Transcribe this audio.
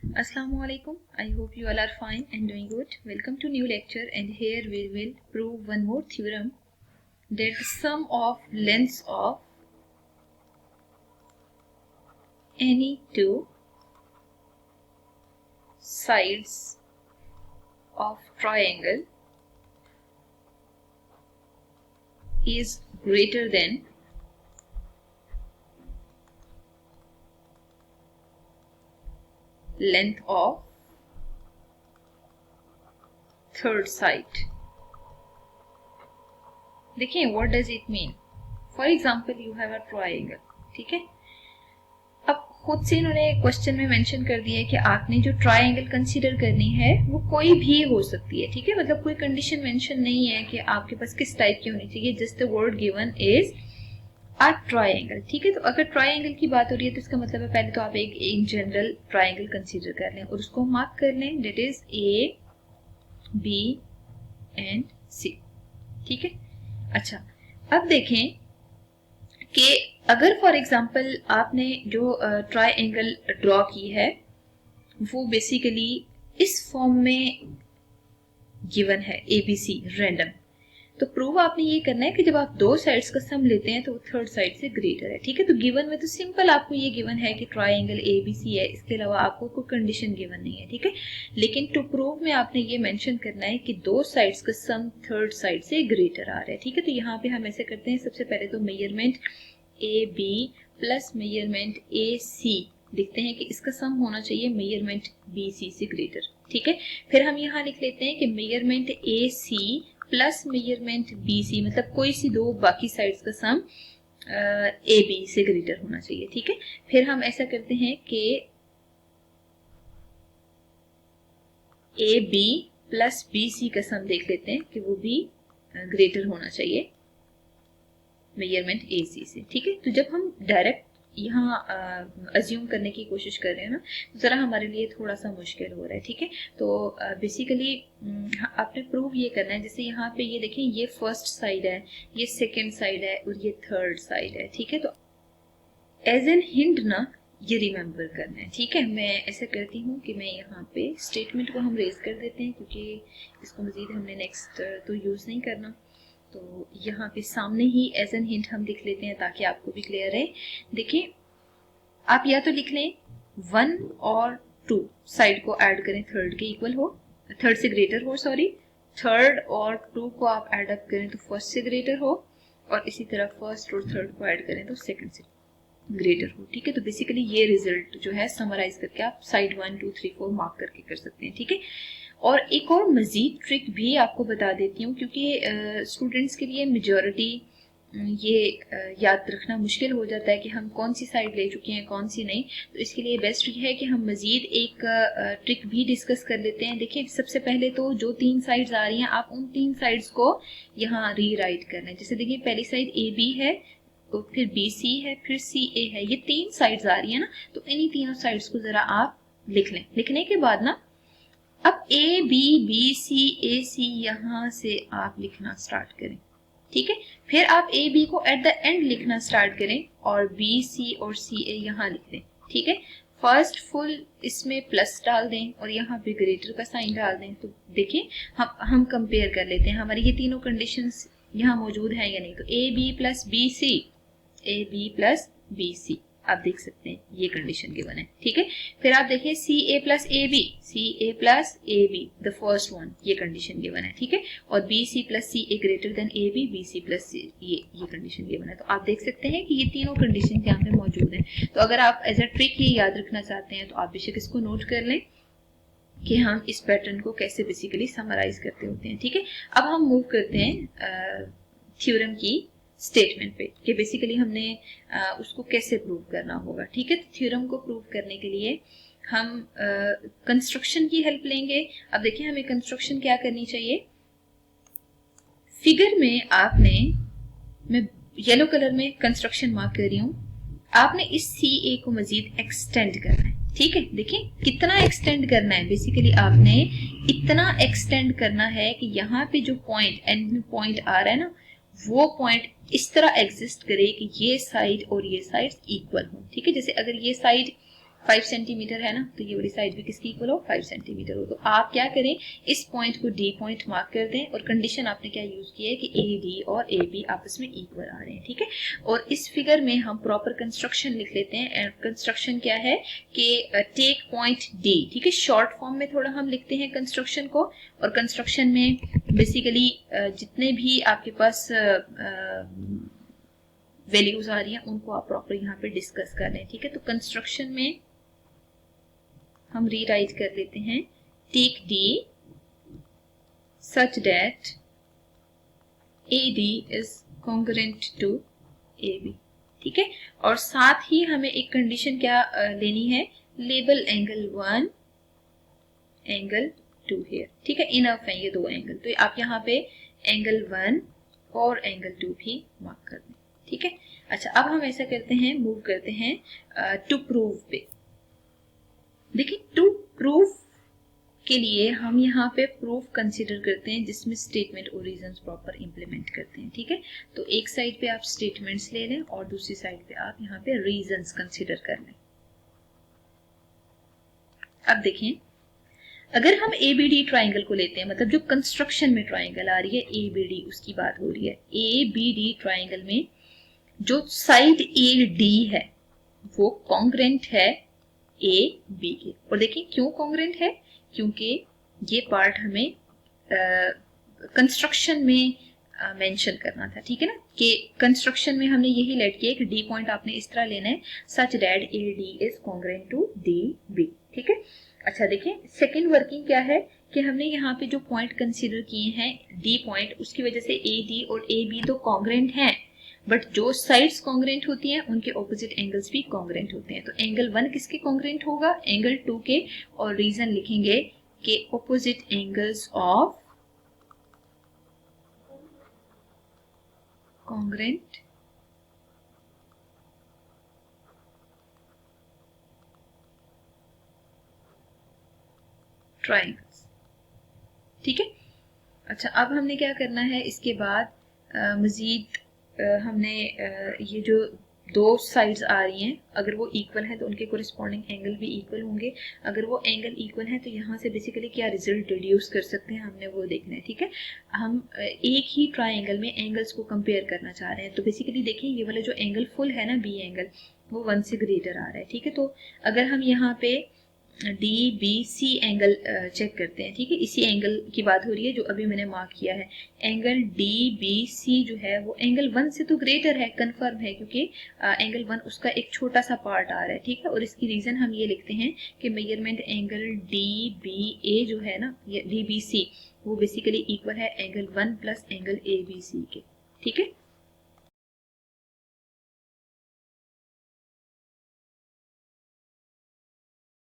Assalamualaikum. I hope you all are fine and doing good. Welcome to new lecture, and here we will prove one more theorem, that the sum of lengths of any two sides of triangle is greater than length of third side. देखिए what does it mean? For example, you have a triangle. ठीक है, अब खुद से इन्होंने question में mention कर दिया है कि आपने जो ट्रायंगल कंसीडर करनी है वो कोई भी हो सकती है। ठीक है, मतलब कोई कंडीशन मेंशन नहीं है कि आपके पास किस टाइप की होनी चाहिए। Just the word given is a triangle. ठीक है, तो अगर ट्रायंगल की बात हो रही है तो इसका मतलब है पहले तो आप एक इन जनरल ट्रायंगल कंसीडर कर लें और उसको मार्क कर लें, that is A B and C. ठीक है, अच्छा अब देखें कि अगर फॉर एग्जांपल आपने जो ट्रायंगल ड्रॉ की है वो बेसिकली इस फॉर्म में गिवन है एबीसी रैंडम, तो प्रूव आपने ये करना है कि जब आप दो साइड्स का सम लेते हैं तो वो थर्ड साइड से ग्रेटर है। ठीक है, तो गिवन में तो सिंपल आपको ये गिवन है कि ट्रायंगल एबीसी है, इसके अलावा आपको कोई कंडीशन गिवन नहीं है। ठीक है, लेकिन टू प्रूव में आपने ये मेंशन करना है कि दो साइड्स का सम थर्ड साइड से ग्रेटर आ रहा है। ठीक है, तो यहाँ पे हम ऐसे करते हैं, सबसे पहले तो measurement A B plus measurement A C लिखते हैं कि इसका सम होना चाहिए मेजरमेंट बी सी से ग्रेटर। ठीक है, फिर हम यहाँ लिख लेते हैं कि measurement A C plus measurement B C, मतलब कोई सी दो बाकी साइड्स का सम ए बी से ग्रेटर होना चाहिए। ठीक है, फिर हम ऐसा करते हैं कि A B plus B C का सम देख लेते हैं कि वो भी ग्रेटर होना चाहिए मेजरमेंट ए सी से। ठीक है, तो जब हम डायरेक्ट यहाँ अज्यूम करने की कोशिश कर रहे हैं ना तो ज़रा हमारे लिए थोड़ा सा मुश्किल हो रहा है। ठीक है, तो बेसिकली आपने प्रूव ये करना है, जैसे यहाँ पे ये देखें, ये फर्स्ट साइड है, ये सेकंड साइड है और ये थर्ड साइड है। ठीक है, तो एज एन हिंट ना ये रिमेंबर करना है। ठीक है, मैं ऐसा करती हूँ कि मैं यहाँ पे स्टेटमेंट को हम रेज कर देते हैं क्योंकि इसको मजीद हमने नेक्स्ट तो यूज़ नहीं करना, तो यहाँ पे सामने ही एज एन हिंट हम लिख लेते हैं ताकि आपको भी क्लियर है। देखिए, आप या तो लिख लें 1 और 2 साइड को ऐड करें थर्ड के इक्वल हो, थर्ड से ग्रेटर हो, सॉरी, थर्ड और 2 को आप ऐड अप करें तो फर्स्ट से ग्रेटर हो, और इसी तरह फर्स्ट और थर्ड को ऐड करें तो सेकंड से ग्रेटर हो। ठीक है, तो बेसिकली ये रिजल्ट जो है समराइज करके आप साइड 1 2 3 4 मार्क करके कर सकते हैं। ठीक है, और एक और मजीद ट्रिक भी आपको बता देती हूँ क्योंकि स्टूडेंट्स के लिए मेजॉरिटी ये याद रखना मुश्किल हो जाता है कि हम कौन सी साइड ले चुके हैं कौन सी नहीं, तो इसके लिए बेस्ट ये है कि हम मजीद एक ट्रिक भी डिस्कस कर लेते हैं। देखिए, सबसे पहले तो जो 3 साइड्स आ रही हैं आप उन 3 साइड्स को यहाँ रीराइट कर लें। जैसे देखिए, पहली साइड ए बी है, तो फिर बी सी है, फिर सी ए है, ये 3 साइड्स आ रही है ना, तो इन्हीं तीनों साइड्स को जरा आप लिख लें। लिखने के बाद ना अब ए बी बी सी ए सी यहां से आप लिखना स्टार्ट करें। ठीक है, फिर आप ए बी को एट द एंड लिखना स्टार्ट करें और बी सी और सी ए यहां लिख दें। ठीक है, फर्स्ट फुल इसमें प्लस डाल दें और यहाँ पे ग्रेटर का साइन डाल दें। तो देखिए, हम कंपेयर कर लेते हैं हमारी ये तीनों कंडीशंस यहाँ मौजूद हैं या नहीं। तो A B plus B C, A B plus B C, आप देख सकते हैं ये कंडीशन गिवन है। ठीक है, फिर आप देखिए C A plus A B, C A plus A B the first one, ये कंडीशन गिवन है। ठीक है, और B C plus C A greater than A B, B C plus C, ये कंडीशन गिवन है। तो आप देख सकते हैं कि ये तीनों कंडीशन यहाँ पे मौजूद हैं। तो अगर आप एज अ ट्रिक ये याद रखना चाहते हैं तो आप बेशक इसको नोट कर लें कि हम इस पैटर्न को कैसे बेसिकली समराइज करते होते हैं। ठीक है, अब हम मूव करते हैं थ्योरम की स्टेटमेंट पे कि बेसिकली हमने उसको कैसे प्रूव करना होगा। ठीक है, तो थ्योरम को प्रूव करने के लिए हम कंस्ट्रक्शन की हेल्प लेंगे। अब देखिए, हमें कंस्ट्रक्शन क्या करनी चाहिए। फिगर में आपने, मैं येलो कलर में कंस्ट्रक्शन मार्क कर रही हूँ, आपने इस सी ए को मजीद एक्सटेंड करना है। ठीक है, देखिए कितना एक्सटेंड करना है, बेसिकली आपने इतना एक्सटेंड करना है कि यहाँ पे जो पॉइंट एंड में पॉइंट आ रहा है ना, वो पॉइंट इस तरह एग्जिस्ट करे कि ये साइड और ये साइड इक्वल हो। ठीक है, जैसे अगर ये साइड 5 सेंटीमीटर है ना, तो ये वाली साइड भी किसकी इक्वल हो, 5 सेंटीमीटर हो। तो आप क्या करें, इस पॉइंट को डी पॉइंट मार्क कर दें, और कंडीशन आपने क्या यूज की है कि ए डी और ए बी आपस में इक्वल आ रहे हैं, ठीक है। और इस फिगर में हम प्रॉपर कंस्ट्रक्शन लिख लेते हैं। एंड कंस्ट्रक्शन क्या है कि टेक पॉइंट डी, ठीक है, शॉर्ट फॉर्म में थोड़ा हम लिखते हैं कंस्ट्रक्शन को। और कंस्ट्रक्शन में बेसिकली जितने भी आपके पास वैल्यूज आ रही हैं उनको आप प्रॉपर यहाँ पे डिस्कस कर लें, ठीक है। तो कंस्ट्रक्शन में हम रीराइट कर लेते हैं take D such that A D is congruent to A B, ठीक है। और साथ ही हमें एक कंडीशन क्या लेनी है, लेबल एंगल 1 एंगल 2 हियर, ठीक है। इनफ है ये दो एंगल, तो आप यहाँ पे एंगल 1 और एंगल 2 भी मार्क कर दें, ठीक है। अच्छा, अब हम ऐसा करते हैं, मूव करते हैं टू प्रूव पे। देखिए, टू प्रूफ के लिए हम यहाँ पे प्रूफ कंसीडर करते हैं जिसमें स्टेटमेंट और रीजंस प्रॉपर इंप्लीमेंट करते हैं, ठीक है। तो एक साइड पे आप स्टेटमेंट्स ले लें और दूसरी साइड पे आप यहाँ पे रीजंस कंसीडर कर लें। अब देखें, अगर हम ABD ट्राइंगल को लेते हैं, मतलब जो कंस्ट्रक्शन में ट्राइंगल आ रही है ABD, उसकी बात हो रही है। ABD ट्राइंगल में जो साइड AD है वो कॉन्ग्रुएंट है AB के। और देखिए क्यों कॉन्ग्रुएंट है, क्योंकि ये पार्ट हमें कंस्ट्रक्शन में मेंशन करना था, ठीक है ना, कि कंस्ट्रक्शन में हमने यही लेट किया कि डी पॉइंट आपने इस तरह लेना है, such that AD is congruent to DB, ठीक है। अच्छा देखिए, सेकंड वर्किंग क्या है कि हमने यहाँ पे जो पॉइंट कंसीडर किए हैं डी पॉइंट, उसकी वजह से AD और AB तो कॉन्ग्रुएंट हैं, बट जो साइड्स कॉन्ग्रुएंट होती हैं उनके ऑपोजिट एंगल्स भी कॉन्ग्रुएंट होते हैं। तो एंगल 1 किसके कॉन्ग्रुएंट होगा, एंगल 2 के। और रीजन लिखेंगे कि opposite angles of congruent triangles, ठीक है। अच्छा, अब हमने क्या करना है, इसके बाद मजीद हमने ये जो दो साइड्स आ रही हैं, अगर वो इक्वल है तो उनके कोरिस्पॉन्डिंग एंगल भी इक्वल होंगे। अगर वो एंगल इक्वल है तो यहाँ से बेसिकली क्या रिजल्ट डिड्यूस कर सकते हैं, हमने वो देखना है, ठीक है। हम एक ही ट्राइंगल में एंगल्स को कंपेयर करना चाह रहे हैं। तो बेसिकली देखिए, ये वाला जो एंगल फुल है ना, B एंगल, वो 1 से ग्रेटर आ रहा है, ठीक है। तो अगर हम यहाँ पे DBC एंगल चेक करते हैं, ठीक है, इसी एंगल की बात हो रही है जो अभी मैंने मार्क किया है। एंगल DBC जो है वो एंगल 1 से तो ग्रेटर है, कंफर्म है, क्योंकि एंगल 1 उसका एक छोटा सा पार्ट आ रहा है, ठीक है। और इसकी रीजन हम ये लिखते हैं कि मेजरमेंट एंगल DBA जो है ना, DBC, वो बेसिकली इक्वल है एंगल 1 प्लस एंगल ABC के, ठीक है।